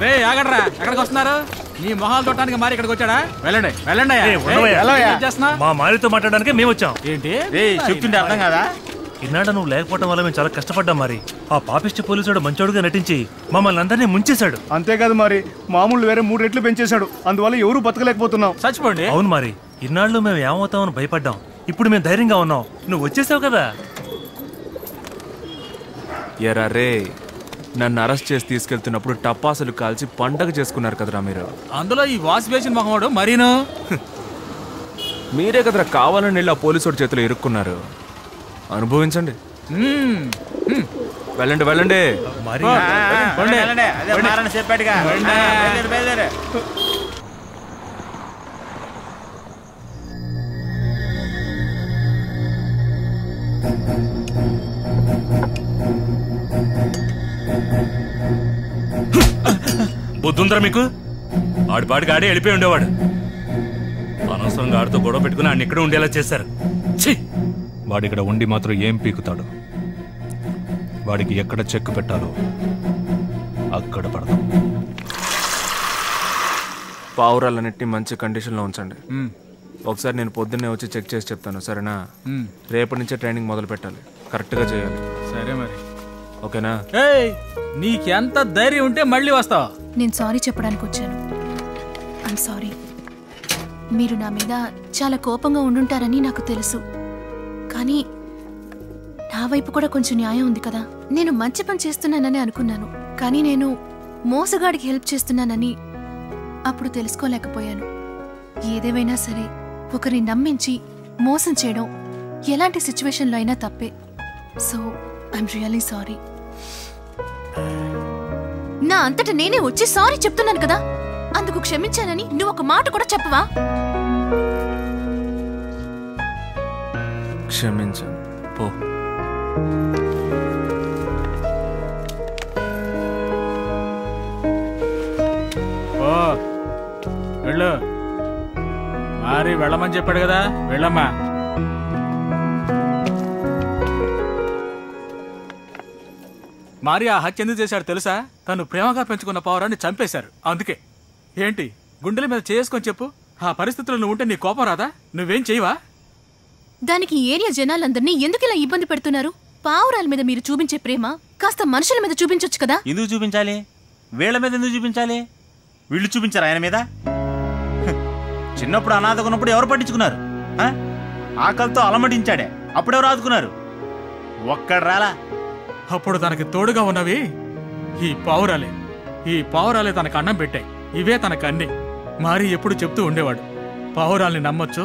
రే ఆగడరా, ఎక్కడికి వస్తున్నారు? మీ మొహాలు చూడటానికి మారి ఇక్కడికి వచ్చాడా? వెళ్ళండి వెళ్ళండి. మా మారితో మాట్లాడడానికి మేము వచ్చాం. ఏంటి చెప్తుంటే అర్థం కదా? ఇన్నాడ నువ్వు లేకపోవడం వల్ల మేము చాలా కష్టపడ్డాం మరి. ఆ పాపిష్టి పోలీసుడు మంచోడుగా నటించి మమ్మల్ని అందరినీ ముంచేశాడు. అంతేకాదు మరి మామూలు వేరే 3 రెట్లు పెంచేశాడు. అందువల్ల ఎవరు బతకలేకపోతున్నాం. చచ్చిపోండి. అవును మరి, ఇన్నాళ్ళు మేము ఏమవుతామని భయపడ్డాం. ఇప్పుడు మేము ధైర్యంగా ఉన్నాం. నువ్వు వచ్చేసావు కదా. ఎరా రే, నన్ను అరెస్ట్ చేసి తీసుకెళ్తున్నప్పుడు టపాసులు కాల్చి పండగ చేసుకున్నారు కదరా మీరు. అందులో ఈ వాష్ బేసిన్ మొహమాడు మరీను. మీరే కదరా కావాలని వెళ్ళి ఆ పోలీసు చేతిలో ఇరుక్కున్నారు. అనుభవించండి. వెళ్ళండి వెళ్ళండి. చెప్పాడుగా. బుద్ధుందరా మీకు? ఆడిపాడికి ఆడే వెళ్ళిపోయి ఉండేవాడు. అనవసరంగా ఆడితో గొడవ పెట్టుకుని ఆయన ఇక్కడ ఉండేలా చేశారు. వాడిక్కడ ఉండి మాత్రం ఏం పీకుతాడు? వాడికి ఎక్కడ చెక్ పెట్టాలో అక్కడ పడదాం. పావురాలన్నిటిని మంచి కండిషన్లో ఉంచండి. ఒకసారి నేను పొద్దున్నే వచ్చి చెక్ చేసి చెప్తాను, సరేనా? రేపటి నుంచే ట్రైనింగ్ మొదలు పెట్టాలి. కరెక్ట్గా చేయాలి. సరే మరి, ఓకేనా? నీకెంత ధైర్యం ఉంటే మళ్ళీ వస్తావా? నేను సారీ చెప్పడానికి వచ్చాను. I'm sorry. మీరు నా మీద చాలా కోపంగా ఉండుంటారని నాకు తెలుసు. కానీ నా వైపు కూడా కొంచెం న్యాయం ఉంది కదా. నేను మంచి పని చేస్తున్నానని అనుకున్నాను, కానీ నేను మోసగాడికి హెల్ప్ చేస్తున్నానని అప్పుడు తెలుసుకోలేకపోయాను. ఏదేమైనా సరే ఒకరిని నమ్మించి మోసం చేయడం ఎలాంటి సిచ్యువేషన్లో అయినా తప్పే. So I'm really sorry. నా అంతటా నేనే వచ్చి సారీ చెప్తున్నాను కదా, అందుకు క్షమించానని నువ్వు ఒక మాట కూడా చెప్పవా? క్షమించాను, పో. వెళ్ళు. మరి వెళ్ళమని చెప్పాడు కదా, వెళ్ళమ్మా. మరి ఆ హత్య ఎందుకు చేశాడు తెలుసా? తను ప్రేమగా పెంచుకున్న పావురాన్ని చంపేశారు. అందుకే. ఏంటి గుండెల మీద చేసుకొని చెప్పు. ఆ పరిస్థితుల్లో నువ్వు ఉంటే నీ కోపం రాదా? నువ్వేం చేయవా? దానికి ఏరియా జనాలందరినీ ఎందుకు ఇలా ఇబ్బంది పెడుతున్నారు? పావురాల మీద మీరు చూపించే ప్రేమ కాస్త మనుషుల మీద చూపించొచ్చు కదా. ఎందుకు చూపించాలి? వీళ్ళ మీద ఎందుకు చూపించాలి? వీళ్ళు చూపించారు ఆయన మీద. చిన్నప్పుడు అనాథకున్నప్పుడు ఎవరు పట్టించుకున్నారు? ఆకలితో అలమటించాడే, అప్పుడెవరు ఆదుకున్నారు? ఒక్కడు రాలా. అప్పుడు తనకి తోడుగా ఉన్నవి ఈ పావురాలే. ఈ పావురాలే తనకు అన్నం పెట్టాయి. ఇవే తనకు అన్ని. మరి ఎప్పుడు చెప్తూ ఉండేవాడు, పావురాల్ని నమ్మొచ్చు,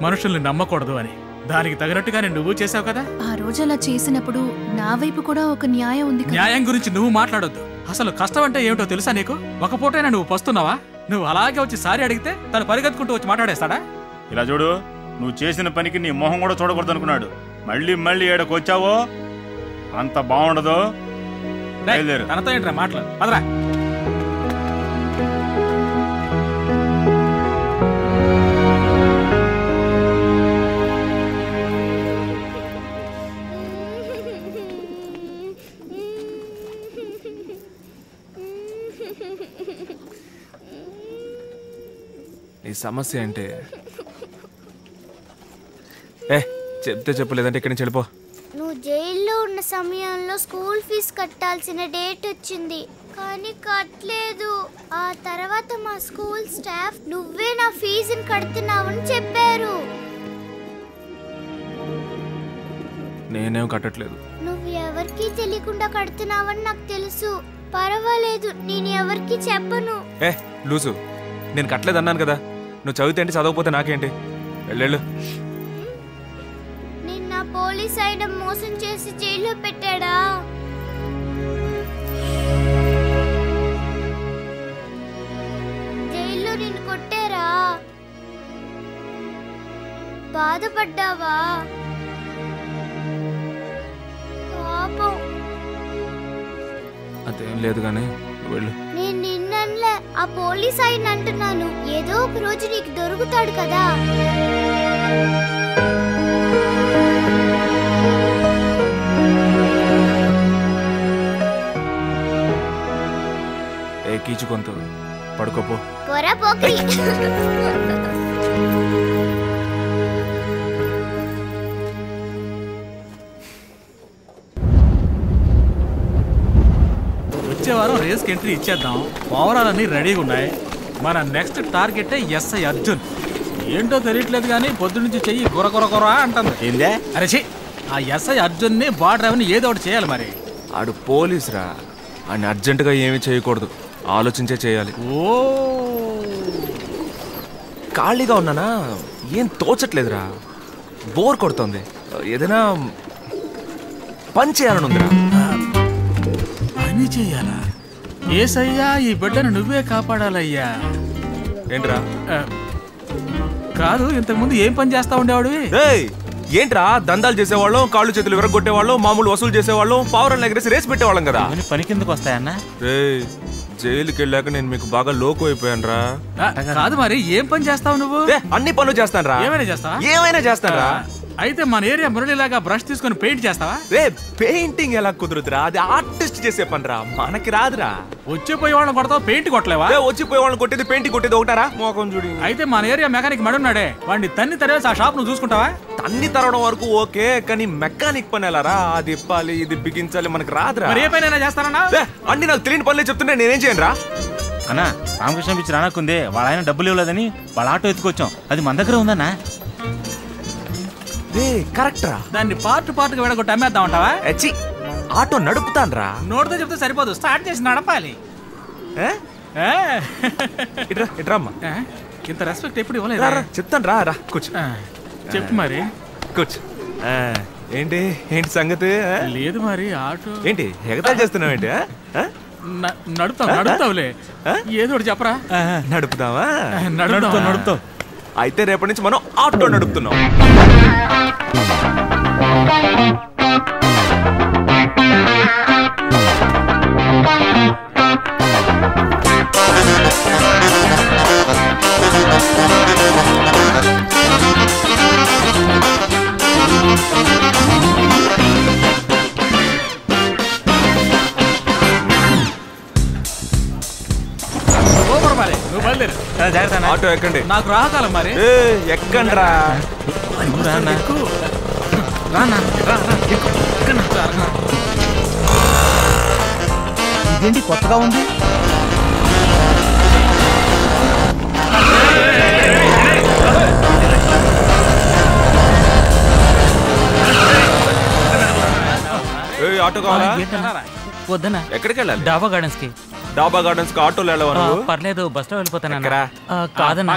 మనుషుల్ని నమ్మకూడదు అని. దానికి తగినట్టుగానే నువ్వు చేసావు కదా. ఆ రోజు అలా చేసినప్పుడు నా వైపు కూడా ఒక న్యాయం ఉంది. న్యాయం గురించి నువ్వు మాట్లాడొద్దు. అసలు కష్టం అంటే ఏమిటో తెలుసా నీకు? ఒక పూటైనా నువ్వు పస్తున్నావా? నువ్వు అలాగే వచ్చి సారీ అడిగితే తను పరిగెత్తుకుంటూ వచ్చి మాట్లాడేస్తాడా? ఇలా చూడు, నువ్వు చేసిన పనికి నీ మొహం కూడా చూడకూడదు అనుకున్నాడు. మళ్ళీ మళ్ళీ ఏడకు వచ్చావో అంత బాగుండదు. తనతో ఏంట్రా మాట్లాడు, పదరా. ఈ సమస్య ఏంటి? చెప్తే చెప్పలేదంటే ఇక్కడి నుంచి వెళ్ళిపో. నువ్వు జైల్లో ఉన్న సమయంలో స్కూల్ ఫీజు కట్టాల్సిన డేట్ వచ్చింది, కానీ కట్టలేదు. ఆ తర్వాత మా స్కూల్ స్టాఫ్ నువ్వే నా ఫీజుని కడుతున్నావని చెప్పారు. నేనేం కట్టట్లేదు. నువ్వు ఎవరికి తెలియకుండా కడుతున్నావని నాకు తెలుసు. పర్వాలేదు, నేను ఎవరికి చెప్పను. లూసు, నేను కట్టలేదు అన్నాను కదా. నువ్వు చదివితే ఏంటి, చదవకపోతే నాకేంటి? వెళ్ళు. నిన్న పోలీస్ ఆయన మోసం చేసి జైల్లో పెట్టాడా? జైల్లో నిన్ను కొట్టారా? బాధపడ్డావా? పాపం. అదేం లేదు కానీ వెళ్ళు. నేను నిన్నలే ఆ పోలీస్ ఆయన అంటున్నాను. ఏదో ఒక రోజు నీకు దొరుకుతాడు కదా. ఏ కీచుకొంతు పడుకోపో. పోరా పోకిరి. వచ్చే వారం రేస్కి ఎంట్రీ ఇచ్చేద్దాం. పౌరాలన్నీ రెడీగా ఉన్నాయి. మన నెక్స్ట్ టార్గెట్ ఎస్ఐ అర్జున్. ఏంటో తెలియట్లేదు కానీ పొద్దునుంచి చెయ్యి గుర గుర గుర అంటుంది. ఏందే? అరే ఛీ, ఆ ఎస్ఐ అర్జున్ని బార్డర్ డ్రైవర్ని ఏదో ఒకటి చేయాలి. మరి ఆడు పోలీసురా, ఆయన అర్జెంటుగా ఏమీ చేయకూడదు, ఆలోచించే చేయాలి. ఓ ఖాళీగా ఉన్నానా, ఏం తోచట్లేదురా, బోర్ కొడుతుంది. ఏదైనా పని చేయాలని ఉందిరా. పని చేయాలా? ఏసయ్యా, ఈ బిడ్డను నువ్వే కాపాడాలయ్యా. ఏంట్రా? కాదు, ఇంతకుముందు ఏం పని చేస్తా ఉండేవాడు? ఏంట్రా, దందాలు చేసేవాళ్ళం, కాళ్ళు చేతులు విరగొట్టేవాళ్ళం, మామూలు వసూలు చేసేవాళ్ళం, పావురాలను ఎగరేసి రేసి పెట్టేవాళ్ళం కదా. పని కిందకు వస్తాయన్నా? జైలుకి వెళ్ళాక నేను మీకు బాగా లోకు అయిపోయాను రా. కాదు, మరి ఏం పని చేస్తావు నువ్వు? అన్ని పనులు చేస్తాను రా. ఏమైనా చేస్తాను రా. అయితే మన ఏరియా మురళిలాగా బ్రష్ తీసుకొని పెయింట్ చేస్తావా? పెయింటింగ్ ఎలా కుదురుతురా, అది ఆర్టిస్ట్ చేసే పని రా, మనకి రాదురా. వచ్చిపోయే వాళ్ళని కొడతావు, పెయింట్ కొట్టలేవా? వచ్చిపోయే వాళ్ళని కొట్టేది పెయింట్ కొట్టేది ఒకటారా, మోకం చూడి. అయితే మన ఏరియా మెకానిక్ మడున్నాడే, వాడిని తన్ని తరవేసి ఆ షాప్ నువ్వు చూసుకుంటావా? తన్ని తరవడం వరకు ఓకే, కానీ మెకానిక్ పని ఎలా రా, అది ఇప్పాలి, ఇది బిగించాలి, మనకి రాదురా. మరి ఏ పైన చేస్తానన్నా? అన్ని నాకు తెలియని పనులే చెప్తుంటే నేనేం చేయను రా. అన్నా, రామకృష్ణ పిచ్చి రానక్కుందే, వాళ్ళ ఆయన డబ్బులు ఇవ్వలేదని వాళ్ళ ఆటో ఎత్తుకొచ్చాం, అది మన దగ్గర ఉందన్నా. కరెక్ట్ రా, దాన్ని పార్ట్ పార్ట్ గా విడగొట్టి అమ్మేద్దాం అంటావా? ఆటో నడుపుతాను రా. నోటితో చెప్తే సరిపోదు, స్టార్ట్ చేసి నడపాలి. ఇంత రెస్పెక్ట్ ఎప్పుడు ఇవ్వలేదు. చెప్తాను రా, రా కూర్చో. చెప్పు మరి. కూర్చో. ఏంటి ఏంటి సంగతి? లేదు మరి ఆటో ఏంటి ఎగతాళి చేస్తున్నావు ఏంటి? నడుపుతావులే, ఏదో ఒకటి చెప్పరా. నడుపుదామా? నడుపుతావు. అయితే రేపటి నుంచి మనం ఆటో నడుపుతున్నాం. ఆటో ఎక్కండి. నాకు రాకాలం మరి. ఎక్కండి రా. ఇదేంటి కొత్తగా ఉంది? ఆటో కావాలా? వద్దనా. ఎక్కడికి వెళ్ళాలి? డాబా గార్డెన్స్ కి. డాబా గార్డెన్స్ కి ఆటోలో వెళ్ళవా? పర్లేదు, బస్ లో వెళ్ళిపోతాను. కాదన్నా.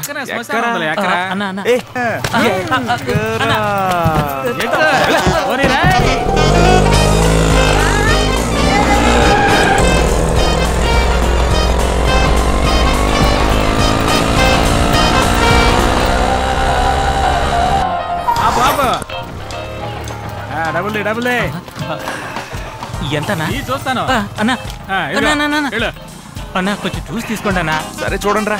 అన్న డబుల్ ఎంతనా? చూస్తాను అన్నా. అన్నా కొంచెం చూసి తీసుకోండి అన్నా. సరే చూడండి రా.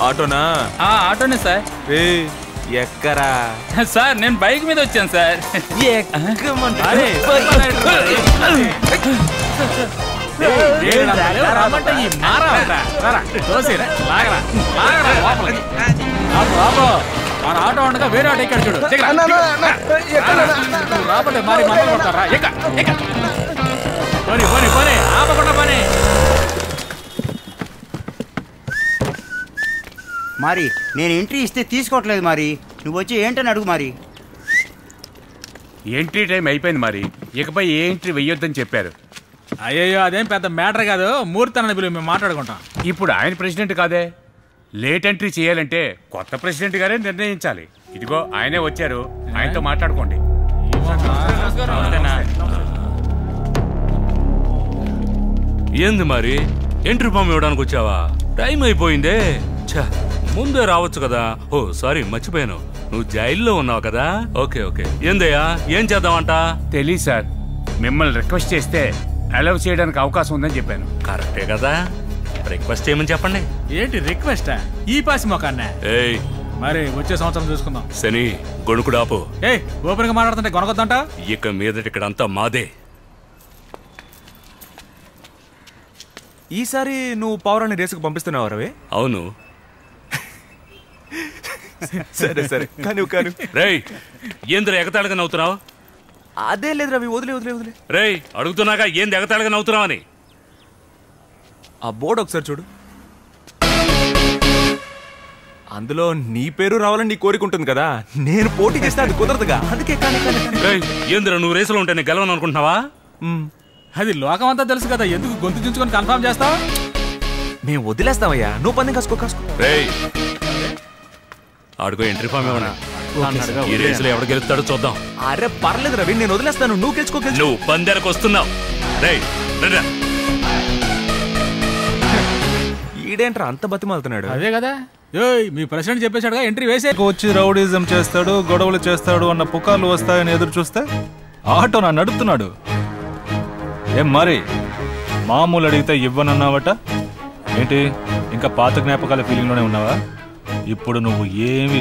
ఆటోనా? ఆటోనే సార్. ఎక్కరా సార్? నేను బైక్ మీద వచ్చాను సార్. మన ఆటో ఉండగా వేరే ఆటో ఎక్కడ చూడు. రాబట్టే మరి మంటలు కొడతారా? పోనీ పోనీ పోనీ, ఆపకుండా పోనీ. మరి నేను ఎంట్రీ ఇస్తే తీసుకోవట్లేదు. మరి నువ్వు వచ్చి ఏంటని అడుగు. మరి ఎంట్రీ టైం అయిపోయింది. మరి ఇకపై ఏ ఎంట్రీ వెయ్యొద్దని చెప్పారు. అయ్యో, అదేం పెద్ద మ్యాటర్ కాదు. మూర్తి అన్నది పిలువ, మేము మాట్లాడుకుంటాం. ఇప్పుడు ఆయన ప్రెసిడెంట్ కాదే. లేట్ ఎంట్రీ చేయాలంటే కొత్త ప్రెసిడెంట్ గారే నిర్ణయించాలి. ఇదిగో ఆయనే వచ్చారు, ఆయనతో మాట్లాడుకోండి. ఏంది మరి, ఎంట్రీ ఫామ్ ఇవ్వడానికి వచ్చావా? టైం అయిపోయిందే. ముందే రావచ్చు కదా. ఓ సారీ, మర్చిపోయాను, నువ్వు జైల్లో ఉన్నావు కదా. Okay okay. ఏందయ్యా, ఏం చేద్దామంట? తెలీదు సార్, మిమ్మల్ని రిక్వెస్ట్ చేస్తే అలౌ చేయడానికి అవకాశం ఉందని చెప్పాను. కరెక్టే కదా, రిక్వెస్ట్ చేయమని చెప్పండి. ఏంటి రిక్వెస్టా? ఈ పాసి మొక్కన్నా? ఏయ్, మరి వచ్చే సంవత్సరం చూసుకుందాం. శని గొణుకుడాపు. ఏ ఓపెన్ గా మాట్లాడుతుంటే గొనకొద్దంట. ఇక మీదట ఇక్కడంతా మాదే. ఈసారి నువ్వు పావురాన్ని రేసుకు పంపిస్తున్నావు రవి? అవును. సరే సరే కాను కాను. రేయ్ ఏంద్ర ఎగతాళిగా నవ్వుతున్నావు? అదే లేదు రవి, వదిలే వదిలే వదిలే. రేయ్ అడుగుతున్నాగా ఏంది ఎగతాళిగా నవ్వుతున్నావు అని. ఆ బోర్డు ఒకసారి చూడు. అందులో నీ పేరు రావాలని నీ కోరిక ఉంటుంది కదా. నేను పోటీ చేస్తే అది కుదరదుగా, అందుకే కానీ. ఏంద్ర నువ్వు రేసులో ఉంటే నేను గెలవను అనుకుంటున్నావా? అది లోకం అంతా తెలుసు కదా, ఎందుకు గొంతు చించుకొని కన్ఫర్మ్ చేస్తావు? మేము వదిలేస్తామయ్యా, నువ్వు పందెం కాసుకో కాసుకో. రేయ్ ఆడుకో ఎంట్రీ ఫామ్ ఏమన్నా. ఈ రేసులో ఎవడు గెలుస్తాడో చూద్దాం. అరే పర్లేదు రవి, నేను వదిలేస్తాను, నువ్వు గెలుచుకో. నువ్వు పందెరకు వస్తున్నావు. రేయ్ ఈడేంట్రా అంత బతిమాలుతున్నాడు? అదే కదా మీ ప్రెసిడెంట్ చెప్పేశాడుగా ఎంట్రీ వేసే. వచ్చి రౌడీజం చేస్తాడు, గొడవలు చేస్తాడు అన్న పుకార్లు వస్తాయని ఎదురు చూస్తే ఆటో నా నడుపుతున్నాడు. ఏం మరి మామూలు అడిగితే ఇవ్వనన్నావట ఏంటి? ఇంకా పాత జ్ఞాపకాల ఫీలింగ్లోనే ఉన్నావా? ఇప్పుడు నువ్వు ఏమీ